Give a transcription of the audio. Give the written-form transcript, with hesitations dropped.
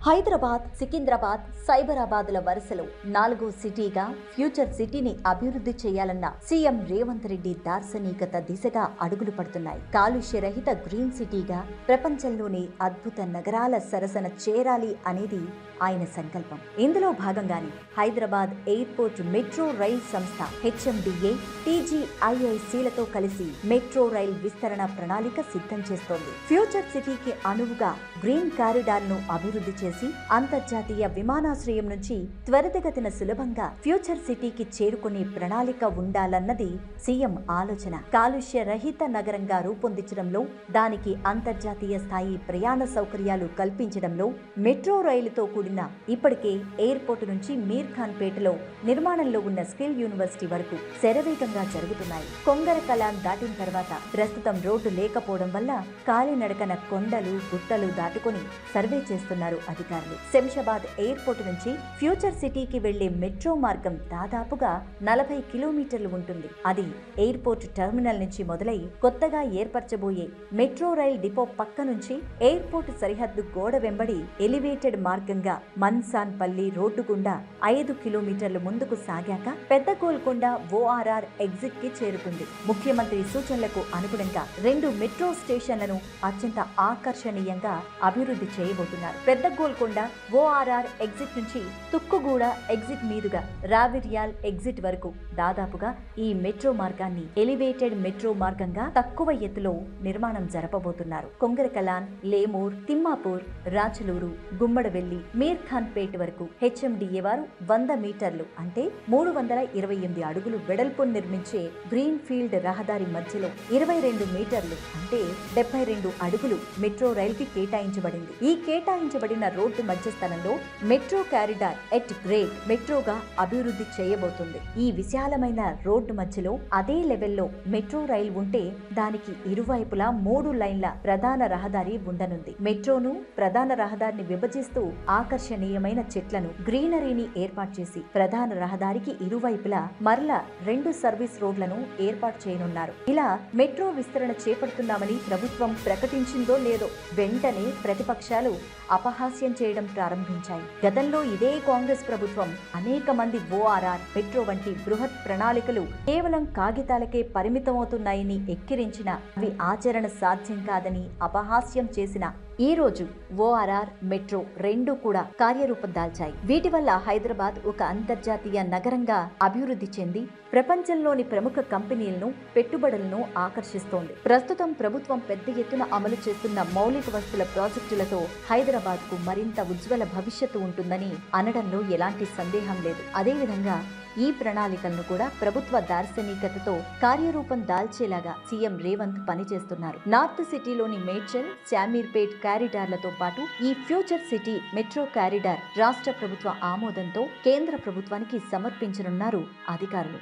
హైదరాబాద్, సికింద్రాబాద్, సైబరాబాద్ల వరుసలో 4వ సిటీగా ఫ్యూచర్ సిటీని అభివృద్ధి చేయాలన్న సీఎం రేవంత్ రెడ్డి దార్శనికత దిశగా అడుగులు పడుతున్నాయి. కాలుష్య రహిత గ్రీన్ సిటీగా ప్రపంచంలోని అద్భుత నగరాల సరసన చేరాలి అనేది ఆయన సంకల్పం. ఇందులో భాగంగానే హైదరాబాద్ ఎయిర్పోర్ట్ మెట్రో రైల్ సంస్థ HMDA, TGIICలతో కలిసి మెట్రో రైల్ విస్తరణ ప్రణాళిక సిద్ధం చేస్తోంది. ఫ్యూచర్ సిటీకి అనువుగా గ్రీన్ కారిడార్ ను అభివృద్ధి చేసి అంతర్జాతీయ విమానాశ్రయం నుంచి త్వరితగతిన సులభంగా ఫ్యూచర్ సిటీకి చేరుకునే ప్రణాళిక ఉండాలన్నది సీఎం ఆలోచన. కాలుష్య రహిత నగరంగా రూపొందించడంలో, దానికి అంతర్జాతీయ స్థాయి ప్రయాణ సౌకర్యాలు కల్పించడంలో మెట్రో రైలుతో కూడిన ఇప్పటికే ఎయిర్పోర్ట్ నుంచి మీర్ ఖాన్ పేటలో నిర్మాణంలో ఉన్న స్కిల్ యూనివర్సిటీ వరకు శరవేగంగా జరుగుతున్నాయి. కొంగర కలాన్ దాటిన తర్వాత ప్రస్తుతం రోడ్డు లేకపోవడం వల్ల కాలినడకన కొండలు గుట్టలు దాటుకొని సర్వే చేస్తున్నారు అధికారులు. శంషాబాద్ ఎయిర్పోర్ట్ నుంచి ఫ్యూచర్ సిటీకి వెళ్లే మెట్రో మార్గం దాదాపుగా 40 కిలోమీటర్లు ఉంటుంది. అది ఎయిర్పోర్ట్ టెర్మినల్ నుంచి మొదలై కొత్తగా ఏర్పరచబోయే మెట్రో రైల్ డిపో పక్క నుంచి ఎయిర్పోర్ట్ సరిహద్దు గోడ వెంబడి ఎలివేటెడ్ మార్గంగా మన్సాన్ పల్లి రోడ్డు గుండా 5 కిలోమీటర్లు ముందుకు సాగాక పెద్ద గోల్కొండ ORR ఎగ్జిట్ కి చేరుతుంది. ముఖ్యమంత్రి సూచనలకు అనుగుణంగా 2 మెట్రో స్టేషన్లను అత్యంత ఆకర్షణీయంగా అభివృద్ధి చేయబోతున్నారు. పెద్ద గోల్కొండ ORR ఎగ్జిట్ నుంచి తుక్కుగూడ ఎగ్జిట్ మీదుగా రావిర్యాల్ ఎగ్జిట్ వరకు దాదాపుగా ఈ మెట్రో మార్గాన్ని ఎలివేటెడ్ మెట్రో మార్గంగా తక్కువ ఎత్తులో నిర్మాణం జరపబోతున్నారు. కొంగరకలాన్, లేమూర్, తిమ్మాపూర్, రాచలూరు, గుమ్మడవెల్లి, మీర్ ఖాన్ పేట వరకు HMDA వారు 100 మీటర్లు అంటే 328 అడుగులు వెడల్పు నిర్మించే గ్రీన్ ఫీల్డ్ రహదారి మధ్యలో 22 మీటర్లు అంటే 72 అడుగులు మెట్రో రైల్ కి కేటాయించబడింది. ఈ కేటాయించబడిన రోడ్డు మధ్య స్థలంలో మెట్రో కారిడార్ ఎట్ గ్రేడ్ మెట్రోగా అభివృద్ధి చేయబోతుంది. ఈ విశాలమైన రోడ్డు మధ్యలో అదే లెవెల్లో మెట్రో రైల్ ఉంటే దానికి ఇరువైపులా 3 లైన్ల ప్రధాన రహదారి ఉండనుంది. మెట్రోను ప్రధాన రహదారిని విభజిస్తూ ఆకర్షణీయమైన చెట్లను, గ్రీనరీని ఏర్పాటు చేసి ప్రధాన రహదారికి ఇరువైపులా మరలా 2 సర్వీస్ రోడ్లను ఏర్పాటు చేయనున్నారు. ఇలా మెట్రో విస్తరణ చేపడుతున్నామని ప్రభుత్వం ప్రకటించిందో లేదో వెంటనే ప్రతిపక్షాలు అపహాస్యం చేయడం ప్రారంభించాయి. గతంలో ఇదే కాంగ్రెస్ ప్రభుత్వం అనేక మంది ORR, మెట్రో వంటి బృహత్ ప్రణాళికలు కేవలం కాగితాలకే పరిమితమవుతున్నాయని ఎక్కిరించిన, అవి ఆచరణ సాధ్యం కాదని అపహాస్యం చేసిన ఈ రోజు ORR, మెట్రో రెండు కూడా కార్యరూపం దాల్చాయి. వీటి వల్ల హైదరాబాద్ ఒక అంతర్జాతీయ నగరంగా అభివృద్ధి చెంది ప్రపంచంలోని ప్రముఖ కంపెనీలను, పెట్టుబడులను ఆకర్షిస్తోంది. ప్రస్తుతం ప్రభుత్వం పెద్ద ఎత్తున అమలు చేస్తున్న మౌలిక వస్తువుల ప్రాజెక్టులతో హైదరాబాద్ కు మరింత ఉజ్వల భవిష్యత్తు ఉంటుందని అనడంలో ఎలాంటి సందేహం లేదు. అదేవిధంగా ఈ ప్రణాళికలను కూడా ప్రభుత్వ దార్శనికతతో కార్యరూపం దాల్చేలాగా సీఎం రేవంత్ పనిచేస్తున్నారు. నార్త్ సిటీలోని మేడ్చల్, శామీర్పేట్ కారిడార్లతో పాటు ఈ ఫ్యూచర్ సిటీ మెట్రో కారిడార్ రాష్ట్ర ప్రభుత్వ ఆమోదంతో కేంద్ర ప్రభుత్వానికి సమర్పించనున్నారు అధికారులు.